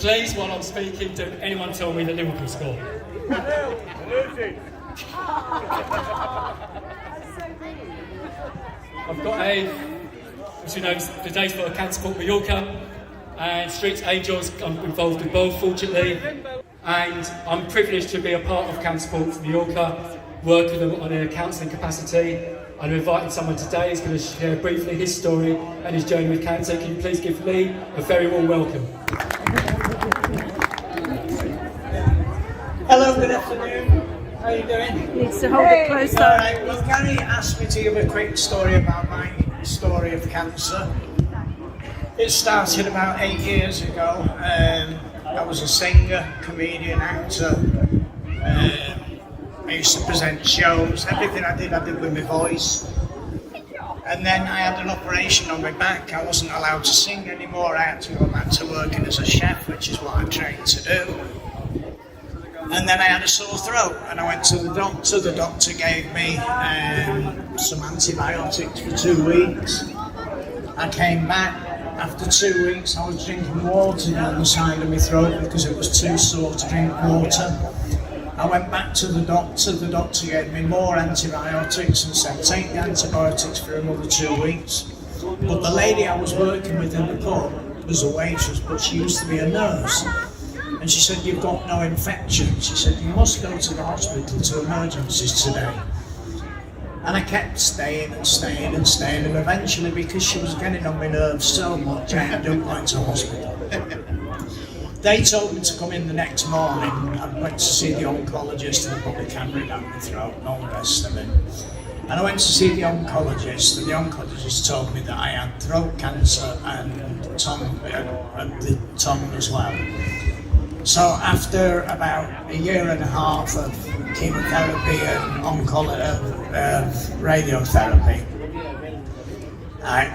Please, while I'm speaking, don't anyone tell me that Liverpool score. I've got as you know, the days for Cancer Support Mallorca and Streets Angels. I'm involved with both, fortunately, and I'm privileged to be a part of Cancer Support Mallorca, work with them on a counselling capacity. And I'm inviting someone today who's going to share briefly his story and his journey with cancer. Can you please give Lee a very warm welcome? Hello, good afternoon. How are you doing? Needs to hold it closer. Alright, well, Gary asked me to give a quick story about my story of cancer. It started about 8 years ago. I was a singer, comedian, actor. I used to present shows. Everything I did with my voice. And then I had an operation on my back. I wasn't allowed to sing anymore. I had to go back to working as a chef, which is what I'm trained to do. And then I had a sore throat, and I went to the doctor. The doctor gave me some antibiotics for 2 weeks. I came back. After 2 weeks, I was drinking water down the side of my throat because it was too sore to drink water. I went back to the doctor. The doctor gave me more antibiotics and said, take the antibiotics for another 2 weeks. But the lady I was working with in the pub was a waitress, but she used to be a nurse. And she said, you've got no infection. She said, you must go to the hospital to emergencies today. And I kept staying and staying and staying, and eventually, because she was getting on my nerves so much, I ended up going to hospital. They told me to come in the next morning. I went to see the oncologist, and put the camera down my throat and all the rest of it. And I went to see the oncologist, and the oncologist told me that I had throat cancer and the tongue as well. So after about a year and a half of chemotherapy and radiotherapy,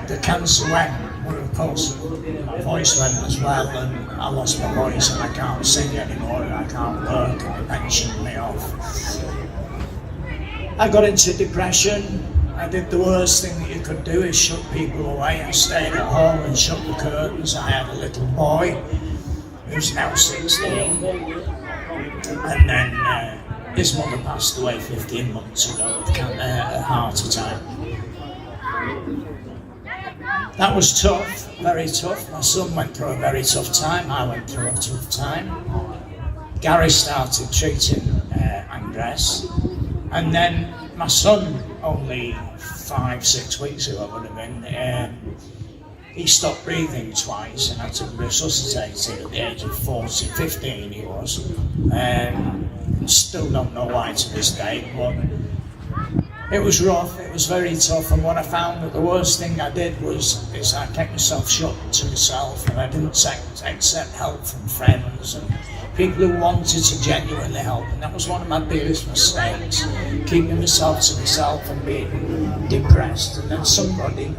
the cancer went, but of course my voice went as well, and I lost my voice and I can't sing anymore and I can't work, and they pensioned me off. I got into depression. I did the worst thing that you could do, is shut people away. I stayed at home and shut the curtains. I had a little boy who's now 16, and then his mother passed away 15 months ago with a heart attack. That was tough, very tough. My son went through a very tough time. I went through a tough time. Gary started treating Andres, and then my son, only 5-6 weeks ago would have been, he stopped breathing twice and had to resuscitate him at the age of 15 he was. Still don't know why to this day, but it was rough, it was very tough, and what I found that the worst thing I did is I kept myself shut to myself, and I didn't accept help from friends and people who wanted to genuinely help, and that was one of my biggest mistakes, keeping myself to myself and being depressed. And then somebody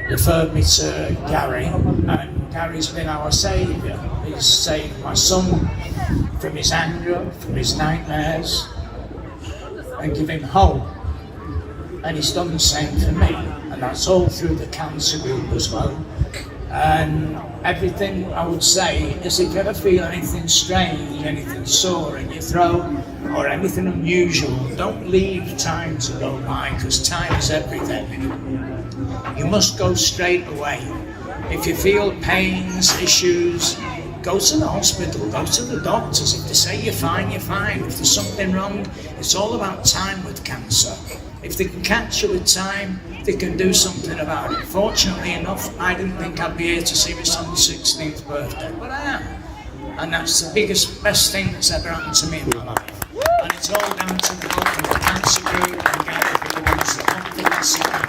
referred me to Gary, and Gary's been our saviour. He's saved my son from his anger, from his nightmares, and give him hope. And he's done the same for me, and that's all through the cancer group as well. And everything I would say is, if you ever feel anything strange, anything sore in your throat, or anything unusual, don't leave time to go by, because time is everything. You must go straight away. If you feel pains, issues, go to the hospital, go to the doctors. If they say you're fine, you're fine. If there's something wrong, it's all about time with cancer. If they can catch you with time, they can do something about it. Fortunately enough, I didn't think I'd be here to see my son's 16th birthday, but I am. And that's the best thing that's ever happened to me in my life. And it's all down to the help of the cancer group and Gary, for the ones that want the massive help.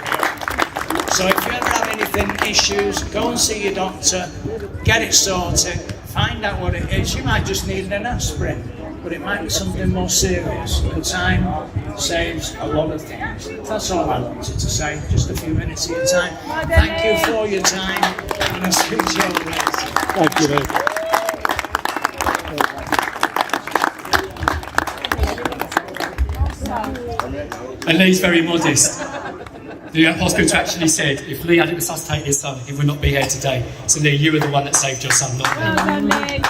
So if you ever have anything, issues, go and see your doctor, get it sorted, find out what it is. You might just need an aspirin, but it might be something more serious. And time saves a lot of things. That's all I wanted to say, just a few minutes of your time. Thank you for your time, and I'll speak to you later. Thank you, mate. And Lee's very modest. The hospital actually said if Lee hadn't resuscitated his son, he would not be here today. So Lee, you were the one that saved your son, not me. Well done, Lee.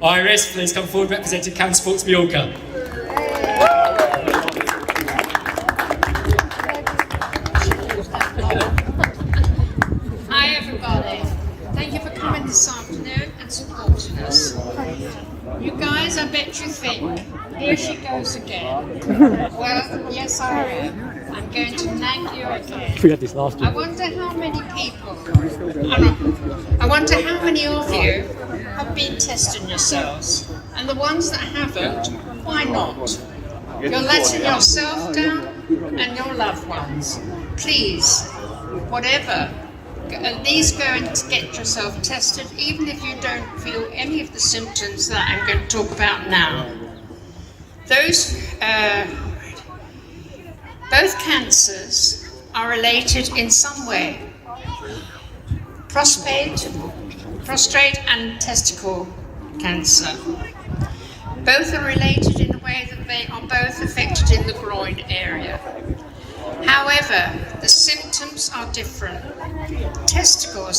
Iris, please come forward representing Cancer Support Mallorca. Hi everybody, thank you for coming this afternoon and supporting us. You guys, I bet you think, here she goes again. Well, yes I am. I'm going to nag you again. We had this last year. I wonder how many people, I wonder how many of you have been testing yourselves. And the ones that haven't, why not? You're letting yourself down and your loved ones. Please, whatever, at least go and get yourself tested, even if you don't feel any of the symptoms that I'm going to talk about now. Both cancers are related in some way. Prostate and testicle cancer. Both are related in the way that they are both affected in the groin area. However, the symptoms are different. Testicle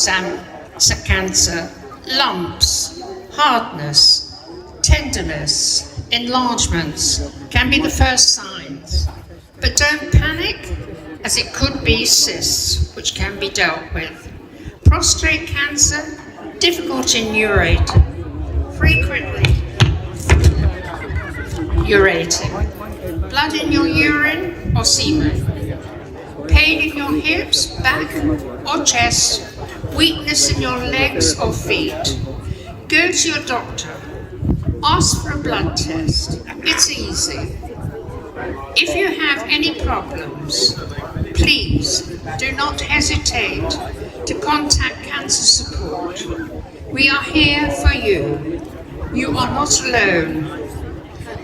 cancer, lumps, hardness, tenderness, enlargements can be the first signs. But don't panic, as it could be cysts, which can be dealt with. Prostate cancer, difficult in urating, frequently urating. Blood in your urine or semen. Pain in your hips, back or chest, weakness in your legs or feet. Go to your doctor. Ask for a blood test. It's easy. If you have any problems, please do not hesitate to contact Cancer Support. We are here for you. You are not alone.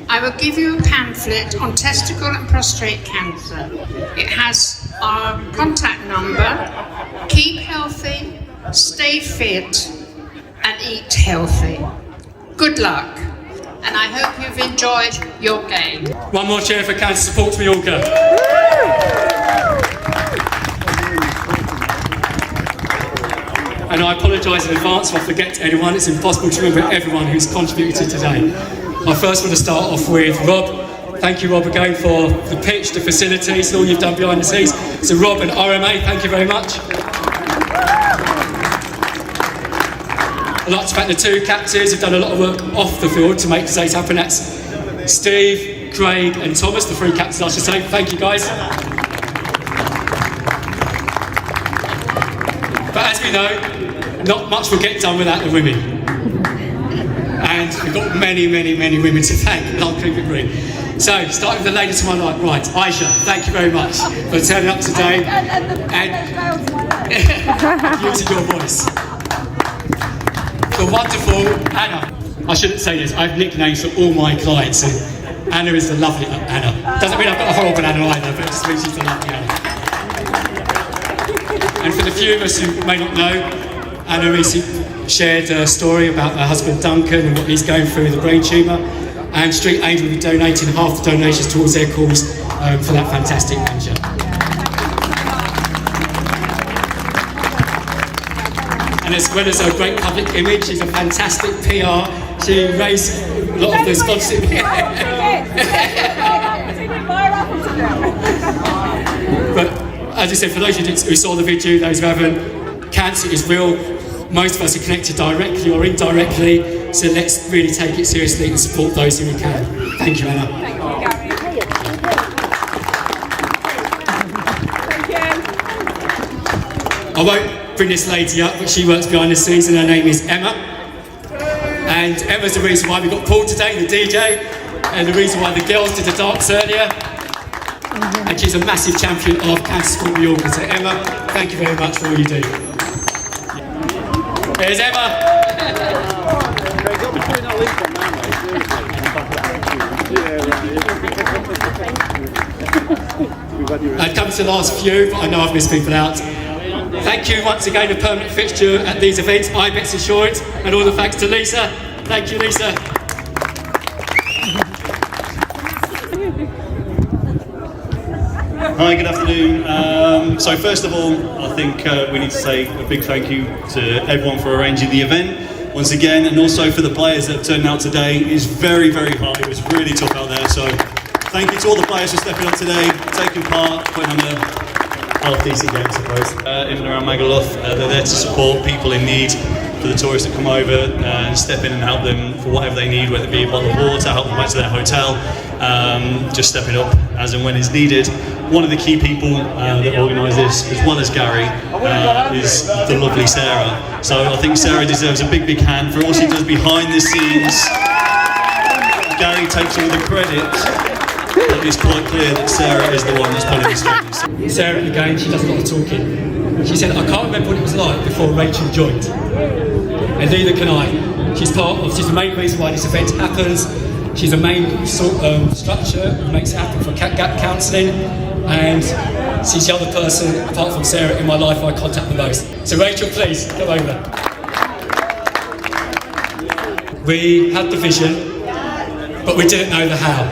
I will give you a pamphlet on testicle and prostate cancer. It has our contact number. Keep healthy, stay fit, and eat healthy. Good luck, and I hope you've enjoyed your game. One more cheer for Cancer Support Mallorca. And I apologise in advance if I forget anyone. It's impossible to remember everyone who's contributed today. I first want to start off with Rob. Thank you, Rob, again for the pitch, the facilities, all you've done behind the scenes. So Rob and RMA, thank you very much. I'd like to thank the two captains who've done a lot of work off the field to make today's happen. That's Steve, Craig and Thomas, the three captains I should say. Thank you guys. But as we know, not much will get done without the women. And we've got many, many, many women to thank, and I'll keep it brief. So, starting with the lady to my right, Aisha, thank you very much for turning up today and using your voice. The wonderful Anna. I shouldn't say this, I have nicknames for all my clients, and Anna is the lovely Anna. Doesn't mean I've got a horrible Anna either, but it just means she's the lovely Anna. And for the few of us who may not know, Anna recently shared a story about her husband Duncan and what he's going through with a brain tumour, and Street Angel will be donating half the donations towards their cause for that fantastic venture. And as well as her great public image, she's a fantastic PR. She raised a lot of the sponsorship. But as I said, for those who saw the video, those who haven't, cancer is real. Most of us are connected directly or indirectly, so let's really take it seriously and support those who we can. Thank you, Anna. Thank you, Gary. Thank you. I won't bring this lady up, but she works behind the scenes, and her name is Emma. And Emma's the reason why we got Paul today, the DJ, and the reason why the girls did the dance earlier. And she's a massive champion of Cancer Support Mallorca. So Emma, thank you very much for all you do. Here's Emma. I've come to the last few, but I know I've missed people out. Thank you once again, a permanent fixture at these events, IBEX Assurance, and all the thanks to Lisa. Thank you, Lisa. Hi, good afternoon. So first of all, I think we need to say a big thank you to everyone for arranging the event once again, and also for the players that turned out today. It's very, very hot. It was really tough out there. So thank you to all the players for stepping up today, taking part, putting on a half-decent game, I suppose. In and around Manwell, they're there to support people in need, for the tourists that come over, and step in and help them for whatever they need, whether it be a bottle of water, help them back to their hotel, just stepping up as and when is needed. One of the key people that organise this, as well as Gary, is the lovely Sarah. So I think Sarah deserves a big, big hand for all she does behind the scenes. Gary takes all the credit. But it's quite clear that Sarah is the one that's pulling the strings. Sarah, again, she does a lot of talking. She said, I can't remember what it was like before Rachel joined. And neither can I. She's the main reason why this event happens. She's the main structure who makes it happen for gap counselling. And she's the other person, apart from Sarah, in my life I contact the most. So Rachel, please, come over. We had the vision, but we didn't know the how.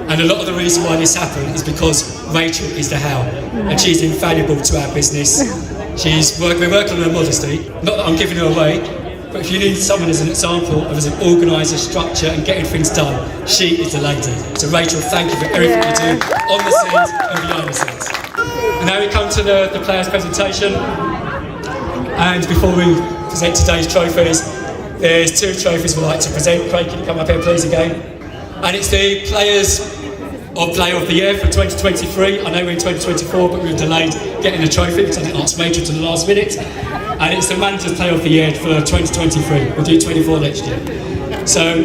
And a lot of the reason why this happened is because Rachel is the how, and she's invaluable to our business. We're working on her modesty, not that I'm giving her away, but if you need someone as an example of as an organiser, structure and getting things done, she is the lady. So Rachel, thank you for everything you do on the scenes and behind the scenes. And now we come to the players' presentation, and before we present today's trophies, there's two trophies we'd like to present. Craig, can you come up here please again? And it's the Player of the Year for 2023. I know we're in 2024, but we were delayed getting the trophy because I didn't ask Rachel to the last minute. And it's the Manager's Player of the Year for 2023. We'll do 24 next year. So,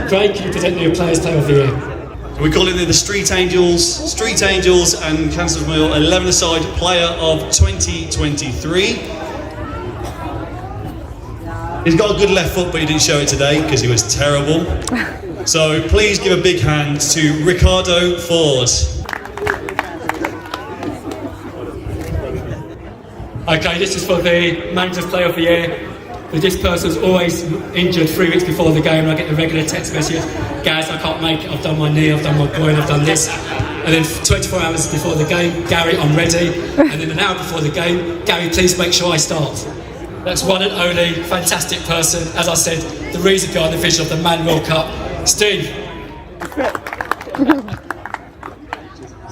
Craig, can you present the Players' Player of the Year? We call it the Street Angels. Street Angels and Cancer Support 11-a-side Player of 2023. He's got a good left foot, but he didn't show it today because he was terrible. So please give a big hand to Ricardo Ford. Okay, this is for the Manager's Player of the Year. This person's always injured 3 weeks before the game, and I get the regular text message, Gaz, I can't make it, I've done my knee, I've done my groin, I've done this. And then 24 hours before the game, Gary, I'm ready. And then an hour before the game, Gary, please make sure I start. That's one and only fantastic person. As I said, the reason behind the vision of the Manwell Cup. Steve.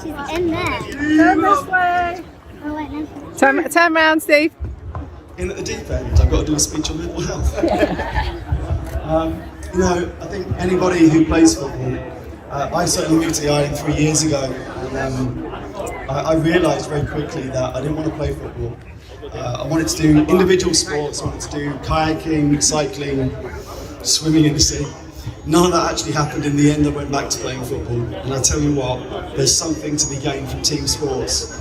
She's in there. Turn this way. Oh, wait, no. Turn round, Steve. In at the deep end, I've got to do a speech on mental health. I think anybody who plays football, I certainly moved to the island 3 years ago, and I realised very quickly that I didn't want to play football. I wanted to do individual sports, I wanted to do kayaking, cycling, swimming in the sea. None of that actually happened in the end. I went back to playing football, and I tell you what, there's something to be gained from team sports.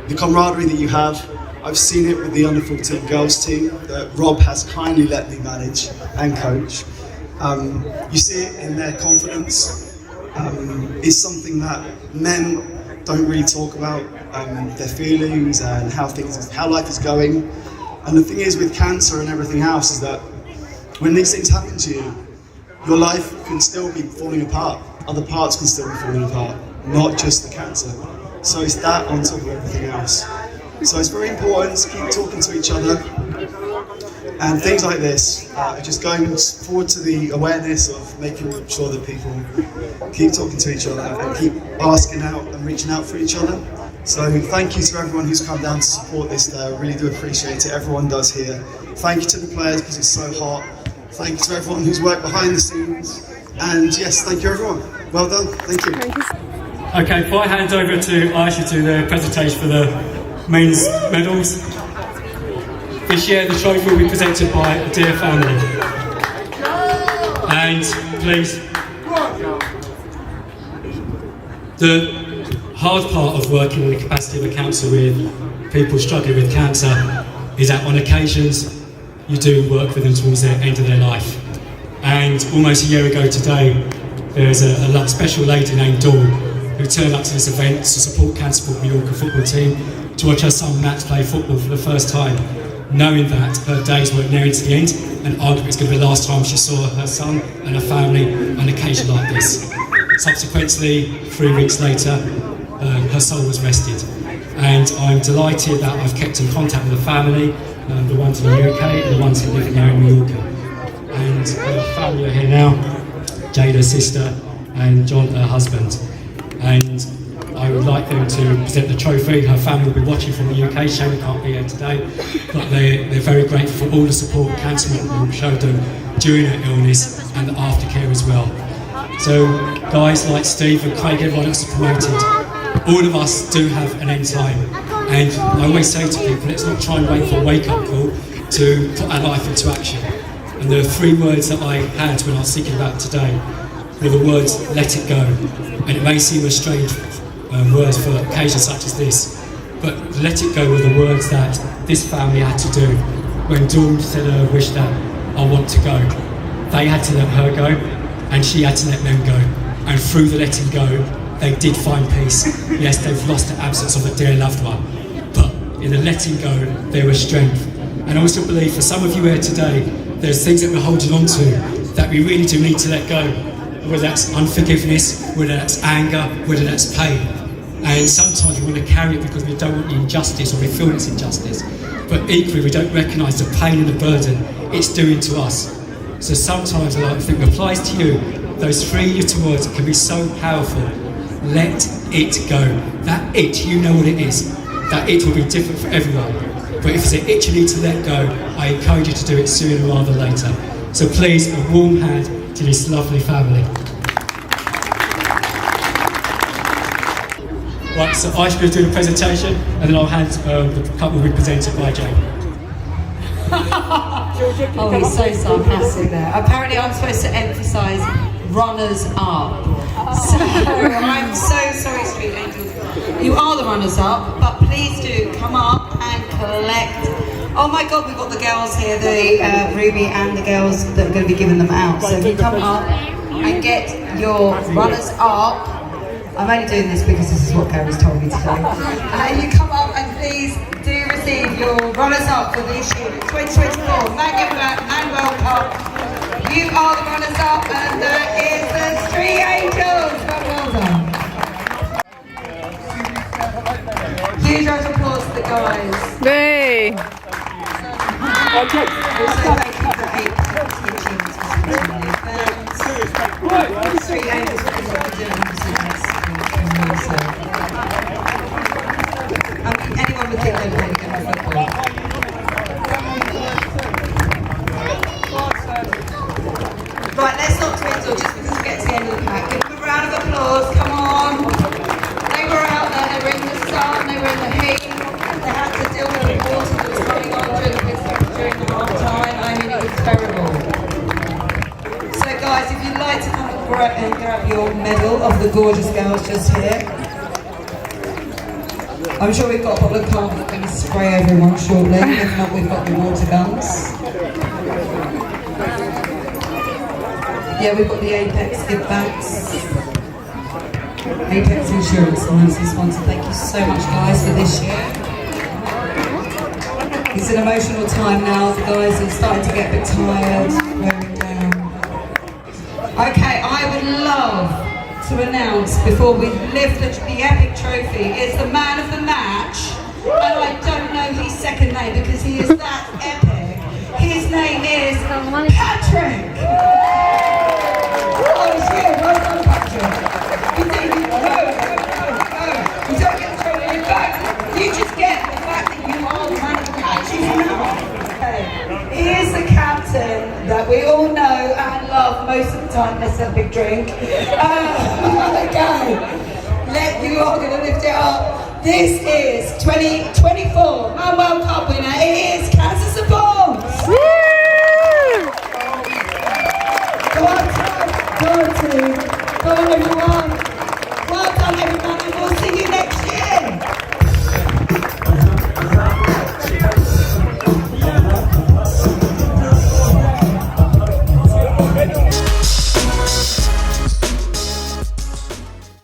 The camaraderie that you have, I've seen it with the under-14 girls team that Rob has kindly let me manage and coach. You see it in their confidence. It's something that men don't really talk about, their feelings and how life is going. And the thing is with cancer and everything else is that when these things happen to you, your life can still be falling apart. Other parts can still be falling apart, not just the cancer. So it's that on top of everything else. So it's very important to keep talking to each other. And things like this, just going forward to the awareness of making sure that people keep talking to each other and keep asking out and reaching out for each other. So thank you to everyone who's come down to support this day. I really do appreciate it. Everyone does here. Thank you to the players because it's so hot. Thank you to everyone who's worked behind the scenes. And yes, thank you everyone. Well done. Thank you. Okay, before I hand over to Aisha to the presentation for the men's medals, this year the trophy will be presented by a dear family. And please, the hard part of working in the capacity of a counsellor with people struggling with cancer is that on occasions you do work with them towards the end of their life. And almost a year ago today, there's a special lady named Dawn who turned up to this event to support Cancer Support Mallorca football team to watch her son Max play football for the first time, knowing that her days were nearing to the end and arguably it's going to be the last time she saw her son and her family on an occasion like this. Subsequently, 3 weeks later, her soul was rested. And I'm delighted that I've kept in contact with the family, the ones in the UK and the ones who live here in Mallorca. And her family are here now, Jade, her sister, and John, her husband. And I would like them to present the trophy. Her family will be watching from the UK. Shane can't be here today, but they're very grateful for all the support Cancer Support Group showed them during her illness and the aftercare as well. So guys like Steve and Craig, everyone else is promoted, all of us do have an end time. And I always say to people, let's not try and wait for a wake-up call to put our life into action. And there are 3 words that I had when I was thinking about today, were the words, let it go. And it may seem a strange words for occasions such as this, but let it go were the words that this family had to do. When Dawn said her wish that I want to go, they had to let her go, and she had to let them go. And through the letting go, they did find peace. Yes, they've lost the absence of a dear loved one, but in the letting go, there was strength. And I also believe for some of you here today, there's things that we're holding on to that we really do need to let go. Whether that's unforgiveness, whether that's anger, whether that's pain. And sometimes we want to carry it because we don't want the injustice or we feel it's injustice. But equally, we don't recognise the pain and the burden it's doing to us. So sometimes I think it applies to you, those 3 little words that can be so powerful. Let it go. That it, you know what it is. That it will be different for everyone. But if it's an itch you need to let go, I encourage you to do it sooner rather than later. So please, a warm hand to this lovely family. Right, so I should do the presentation, and then I'll hand the couple will be presented by Jane. Oh, he's so sarcastic there. Apparently I'm supposed to emphasise runners up. So I'm so sorry, Street Angels. You are the runners up, but please do come up and collect. Oh my God, we've got the girls here, the Ruby and the girls that are going to be giving them out. So if you come up and get your runners up. I'm only doing this because this is what Gary's told me to do. You come up and please do receive your runners up for this year, 2024 Manwell Cup. You are the runners up, and that is the Street Angels. Well done. Huge round of applause for the guys. Hey. Also, thank you for teaching the Street Angels for what we're doing. Anyone would think they were really good at football. Right, let's not twiddle just because we get to the end of the pack. Give them a round of applause, come on. They were out there, they were in the sun, they were in the heat. They had to deal with the water that was coming on during the half time. I mean, it was terrible. So guys, if you'd like to come and grab your medal of the gorgeous girls just here. I'm sure we've got a bottle of cold that's going to spray everyone shortly. If not, we've got the water guns. Yeah, we've got the Apex gift bags. Apex Insurance, the nice sponsor. Thank you so much, guys, for this year. It's an emotional time now. The guys are starting to get a bit tired, wearing down. Okay, I would love to announce before we lift the epic trophy is the man of the match, and I don't know his second name because he is that epic. His name is Patrick. Oh, it's you. Well done, Patrick. You don't get the trophy. In fact, you just get the fact that you are the man of the match. Okay. He is the captain that we all know and love most of the time. Let's have a big drink. Okay, you are going to lift it up. This is 2024 Manwell Cup winner. It is Cancer Support.